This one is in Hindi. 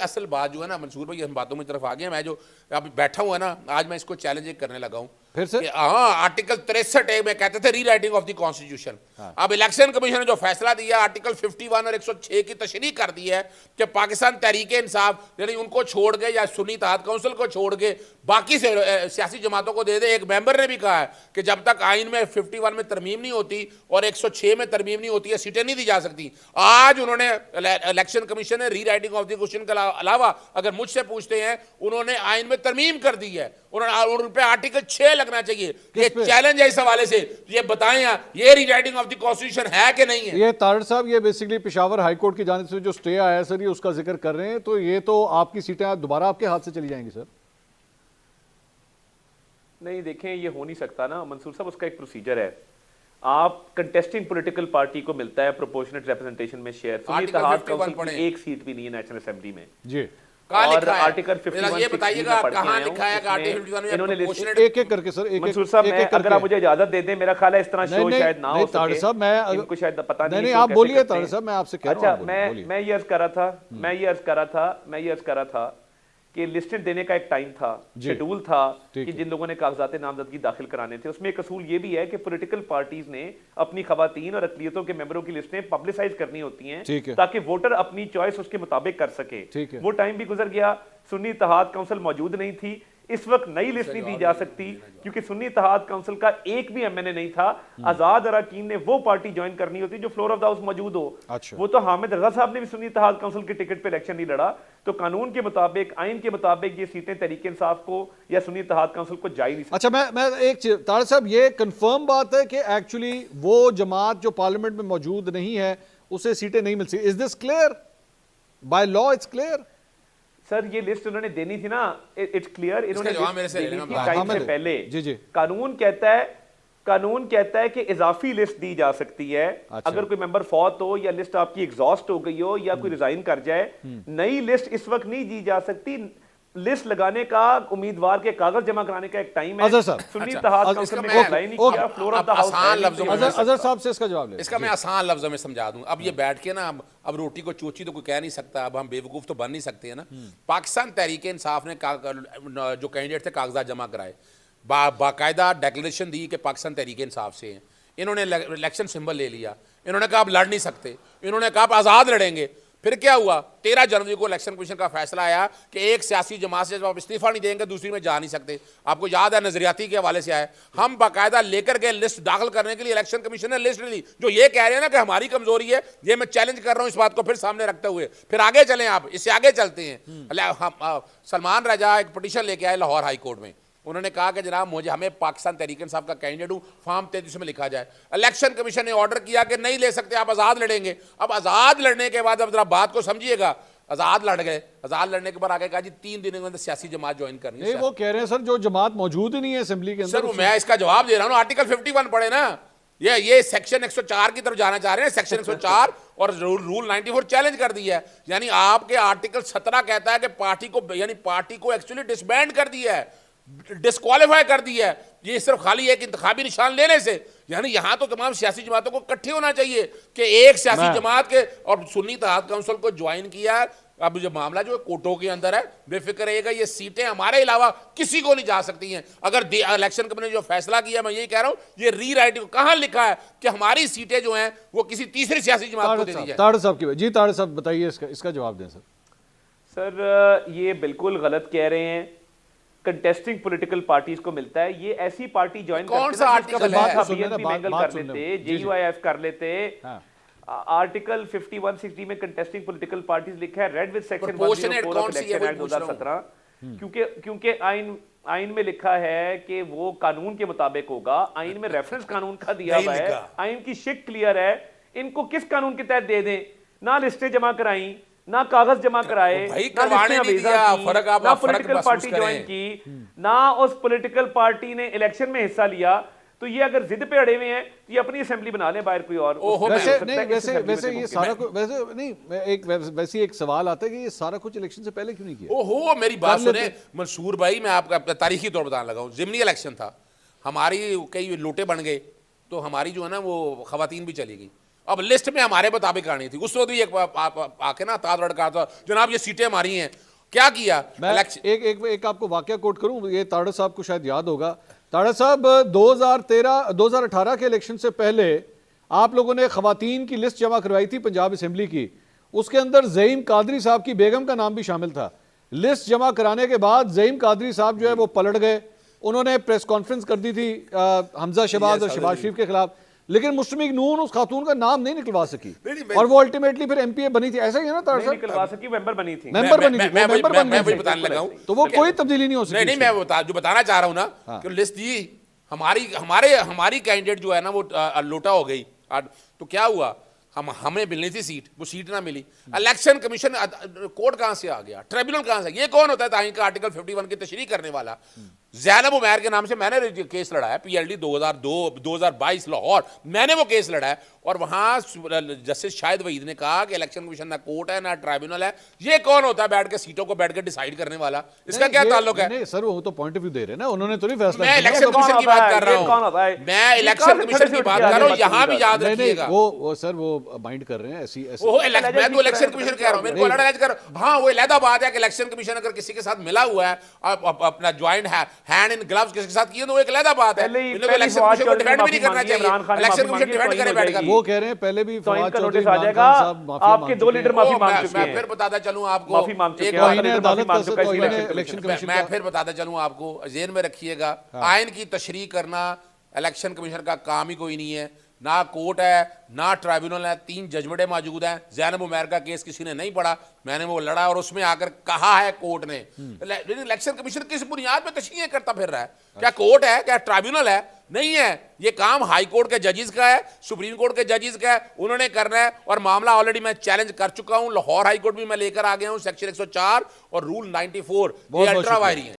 असल बात जो है ना मंसूर भाई, हम बातों में तरफ आ गए। मैं जो अब बैठा हुआ ना, आज मैं इसको चैलेंज करने लगा हूं फिर से हाँ, आर्टिकल 63 में कहते थे रीराइटिंग ऑफ द कॉन्स्टिट्यूशन। अब इलेक्शन कमीशन ने जो फैसला दिया, आर्टिकल 51 और 106 की तशरीह कर दी है कि पाकिस्तान तहरीक इंसाफ यानी उनको छोड़ के या सुन्नी इत्तेहाद काउंसिल को छोड़ के बाकी से सियासी जमातों को दे दे। एक मेंबर ने भी कहा है कि जब तक आइन में 51 में तरमीम नहीं होती और 106 में तरमीम नहीं होती है, सीटें नहीं दी जा सकती। आज उन्होंने इलेक्शन कमीशन ने रीराइटिंग ऑफ द क्वेश्चन के अलावा, अगर मुझसे पूछते हैं, उन्होंने आइन में तरमीम कर दी है। उन पे आर्टिकल 6 लगना चाहिए। ये चैलेंज है इस हवाले से, ये बताएं ये रीराइटिंग ऑफ द कॉन्स्टिट्यूशन है कि नहीं है। ये तारड़ साहब, ये बेसिकली पेशावर हाई कोर्ट की जानिब से जो स्टे आया है सर, ये उसका जिक्र कर रहे हैं, तो ये तो आपकी सीटें दोबारा आपके हाथ से चली जाएंगी सर? नहीं, देखें ये हो नहीं सकता ना मंसूर साहब, उसका एक प्रोसीजर है। आप कंटेस्टिंग पॉलिटिकल पार्टी को मिलता है प्रोपोर्शनेट रिप्रेजेंटेशन में शेयर। सुन्नी इत्तेहाद काउंसिल की एक सीट भी नहीं है नेशनल असेंबली में जी। और आर्टिकल 51 ये बताइएगा कहां लिखा है कि आर्टिकल 51 में इन्होंने एक एक करके सर, एक मंसूर साहब, अगर आप मुझे इजाजत दे दें, मेरा ख्याल है इस तरह शो शायद ना हो सके। साहब मैं इनको शायद पता नहीं, आप बोलिए तारड़ साहब, मैं आपसे कह रहा हूं। अच्छा, मैं ये अर्ज कर रहा था कि लिस्टेड देने का एक टाइम था, शेड्यूल था कि जिन लोगों ने कागजात नामजदगी दाखिल कराने थे। उसमें एक असूल ये भी है कि पॉलिटिकल पार्टीज ने अपनी खवातीन और अक़लियतों के मेंबरों की लिस्टें पब्लिसाइज करनी होती हैं ताकि वोटर अपनी चॉइस उसके मुताबिक कर सके। वो टाइम भी गुजर गया। सुन्नी इत्तेहाद काउंसिल मौजूद नहीं थी। इस वक्त नई लिस्ट नहीं दी जा सकती क्योंकि सुन्नी इत्तेहाद काउंसिल का एक भी एमएनए नहीं था। आजाद अरकान ने वो पार्टी ज्वाइन करनी होती जो फ्लोर ऑफ द हाउस मौजूद हो। अच्छा। वो तो हामिद रजा साहब ने भी सुन्नी इत्तेहाद काउंसिल की टिकट पे इलेक्शन नहीं लड़ा। तो कानून के मुताबिक, आइन के मुताबिक ये सीटें तहरीक इंसाफ को या सुन्नी इत्तेहाद काउंसिल को जा ही नहीं सकती। अच्छा, मैं एक चीज तारड़ साहब, ये कंफर्म बात है कि एक्चुअली वो जमात जो पार्लियामेंट में मौजूद नहीं है उसे सीटें नहीं मिल सकती? Is this clear by law? It's clear sir, ये लिस्ट उन्होंने देनी थी ना, इट्स क्लियर। इन्होंने टाइम से पहले जी। कानून कहता है कि इजाफी लिस्ट दी जा सकती है। अच्छा। अगर कोई मेंबर फौत हो या लिस्ट आपकी एग्जॉस्ट हो गई हो या कोई रिजाइन कर जाए, नई लिस्ट इस वक्त नहीं दी जा सकती। लिस्ट लगाने का, उम्मीदवार के कागज जमा कराने का एक टाइम है। सुन्नी इत्तेहाद काउंसिल ने अप्लाई नहीं किया। Floor of the house Azhar साहब से इसका जवाब ले। इसका मैं आसान लफ्जों में समझा दूं। अब ये बैठ के ना, अब रोटी को चोची तो कोई कह नहीं सकता, अब हम बेवकूफ तो बन नहीं सकते हैं ना। पाकिस्तान तहरीक इंसाफ ने जो कैंडिडेट थे कागजात जमा कराए, बाकायदा डेक्लेरेशन दी कि पाकिस्तान तहरीक इंसाफ से हैं। इन्होंने इलेक्शन सिंबल ले लिया। इन्होंने कहा आप लड़ नहीं सकते। इन्होंने कहा आप आज़ाद लड़ेंगे। फिर क्या हुआ? 13 जनवरी को इलेक्शन कमीशन का फैसला आया कि एक सियासी जमात से जब आप इस्तीफा नहीं देंगे दूसरी में जा नहीं सकते। आपको याद है, नजरियाती के हवाले से आए। हम बाकायदा लेकर गए लिस्ट दाखिल करने के लिए। इलेक्शन कमीशन ने लिस्ट ली। जो ये कह रहे हैं ना कि हमारी कमजोरी है, ये मैं चैलेंज कर रहा हूं इस बात को फिर सामने रखते हुए। फिर आगे चलें, आप इससे आगे चलते हैं। सलमान रजा एक पिटीशन लेके आए लाहौर हाई कोर्ट में। उन्होंने कहा कि जनाब हमें पाकिस्तान तहरीक इंसाफ का कैंडिडेट हूं, फॉर्म 33 में लिखा जाए। इलेक्शन कमीशन ने ऑर्डर किया कि नहीं ले सकते, आप आज़ाद लड़ेंगे। अब आज़ाद लड़ने के बाद, अब जरा बात को समझिएगा, आज़ाद लड़ गए। आज़ाद लड़ने के बाद आगे कहा जी 3 दिन के अंदर सियासी जमात ज्वाइन करनी है। वो कह रहे हैं सर जो जमात मौजूद ही नहीं है असेंबली के अंदर। सर मैं इसका जवाब दे रहा हूँ। आर्टिकल 51 पढ़े ना, ये सेक्शन 104 की तरफ जाना चाह रहे हैं। सेक्शन 104 और रूल 94 चैलेंज कर दिया है। यानी आपके आर्टिकल 17 कहता है कि पार्टी को एक्चुअली डिसबैंड कर दिया है, डिस्क्वालीफाई कर दिया है। ये सिर्फ खाली एक इंतखाबी निशान लेने से, यानी यहां तो तमाम सियासी जमातों को इकट्ठे होना चाहिए कि एक सियासी जमात के और सुन्नी इत्तेहाद काउंसिल को ज्वाइन किया। अब जो मामला जो कोर्टों के अंदर है, बेफिक्र रहेगा, ये सीटें हमारे अलावा किसी को नहीं जा सकती हैं। अगर इलेक्शन कमीशन ने जो फैसला किया, मैं यही कह रहा हूं, ये रीराइटिंग कहां लिखा है कि हमारी सीटें जो हैं वो किसी तीसरी सियासी जमात को दे दी जाए। तारड़ साहब की जी, तारड़ साहब बताइए इसका जवाब दें सर। सर ये बिल्कुल गलत कह रहे हैं। कंटेस्टिंग पॉलिटिकल पार्टीज को मिलता है। ये ऐसी पार्टी ज्वाइन कौन सा आर्टिकल है? बीएनपी मैंगल कर लेते, जेयूआईएफ कर लेते। आर्टिकल 5160 में कंटेस्टिंग पॉलिटिकल पार्टीज लिखा है, read with section 104 of election act 2017। क्योंकि आइन में लिखा है कि वो कानून के मुताबिक होगा। आइन में रेफरेंस कानून का दिया हुआ है। आइन की शिक क्लियर है। इनको किस कानून के तहत दे दें? ना लिस्टें जमा कराई, ना कागज जमा कराए, ना पॉलिटिकल पार्टी ज्वाइन की, ना उस पॉलिटिकल पार्टी ने इलेक्शन में हिस्सा लिया। तो ये अगर जिद पे अड़े हुए हैं तो ये अपनी असेंबली बना लें बाहर कोई और। वैसे ये सारा कुछ वैसे एक सवाल आता है कि ये सारा कुछ इलेक्शन से पहले क्यों नहीं किया? ओहो, मेरी बात सुने मंसूर भाई, मैं आपका तारीखी तौर बताने लगा हूँ। जिमनी इलेक्शन था, हमारी कई लोटे बन गए, तो हमारी जो है ना वो खवातीन भी चली गई। अब लिस्ट में हमारे मुताबिक आनी थी। उस वक्त भी एक आके ना ताड़ कहा था जनाब ये सीटें हमारी हैं, क्या किया? मैं एक आपको वाकया कोट करूं, ये ताड़ा साहब को शायद याद होगा। ताड़ा साहब 2018 के इलेक्शन से पहले आप लोगों ने खवातीन की लिस्ट जमा करवाई थी पंजाब असेंबली की, उसके अंदर ज़ईम कादरी साहब की बेगम का नाम भी शामिल था। लिस्ट जमा कराने के बाद ज़ईम कादरी साहब जो है वो पलट गए, उन्होंने प्रेस कॉन्फ्रेंस कर दी थी हमजा शहबाज और शहबाज शरीफ के खिलाफ, लेकिन मुस्लिम नून उस खातून का नाम नहीं निकलवा सकी और वो अल्टीमेटली फिर एमपीए बनी थी। ऐसा ही है ना ताड़ साहब? निकलवा सकी, मेंबर बनी थी। मेंबर बनी थी, मैं वही बताने लगा हूं, तो वो कोई तब्दीली नहीं हो सकती। नहीं मैं जो बताना चाह रहा हूं ना कि लिस्ट दी हमारी कैंडिडेट जो है ना वो लोटा हो गई। तो क्या हुआ, हमें मिलनी थी सीट, वो सीट ना मिली। इलेक्शन कमीशन कोर्ट कहां से आ गया, ट्रिब्यूनल कहां से? ये कौन होता है ताइन का आर्टिकल 51 की तशरीह करने वाला? ज़ैनब उमैर के नाम से मैंने केस लड़ा है, पीएलडी 2022 लाहौर, मैंने वो केस लड़ा है। और वहां जस्टिस शाहिद वहीद ने कहा कि इलेक्शन कमीशन ना कोर्ट है ना ट्राइब्यूनल है। ये कौन होता है बैठ के सीटों को बैठ के डिसाइड करने वाला? इसका क्या ताल्लुक है? नहीं सर, वो तो पॉइंट ऑफ व्यू दे रहे हैं ना, उन्होंने तो नहीं फैसला मैं इलेक्शन कमीशन की बात कर रहा हूं, मैं इलेक्शन कमीशन की बात कर रहा हूं। यहां भी याद रखिएगा वो सर वो माइंड कर रहे हैं ऐसी मैं तो इलेक्शन कमीशन कह रहा हूं, मेरे को अलग कर। हाँ वो अलग बात है कि इलेक्शन कमीशन अगर किसी के साथ मिला हुआ है, अपना ज्वाइंट हैंड इन ग्लव्स किसी के साथ किए, तो वो एक अलग बात है। इलेक्शन कमीशन को डिफेंड भी नहीं करना चाहिए, इलेक्शन कमीशन डिफेंड करे बैठकर। वो कह रहे हैं पहले भी फवाद चौधरी आ जाएगा, आपके 2 लीडर माफी मांग चुके हैं। मैं फिर बताता चलूं आपको, माफी मांग चुके हैं। मैं फिर बताता चलूं आपको, जेन में रखिएगा, आइन की तशरीह करना इलेक्शन कमीशन का काम ही कोई नहीं है। ना कोर्ट है ना ट्राइब्यूनल है, 3 जजमेंटें मौजूद हैं। ज़ैनब उमैर का केस किसी ने नहीं पढ़ा, मैंने वो लड़ा और उसमें आकर कहा है कोर्ट ने। इलेक्शन कमीशन किस बुनियाद पे तशरीह करता फिर रहा है? क्या कोर्ट है, क्या ट्राइब्यूनल है? नहीं है। ये काम हाई कोर्ट के जजेस का है, सुप्रीम कोर्ट के जजेस का है, उन्होंने करना है। और मामला ऑलरेडी मैं चैलेंज कर चुका हूं, लाहौर हाई कोर्ट भी मैं लेकर आ गया हूं, सेक्शन 104 और रूल 94 ये अल्ट्रा वायरी है।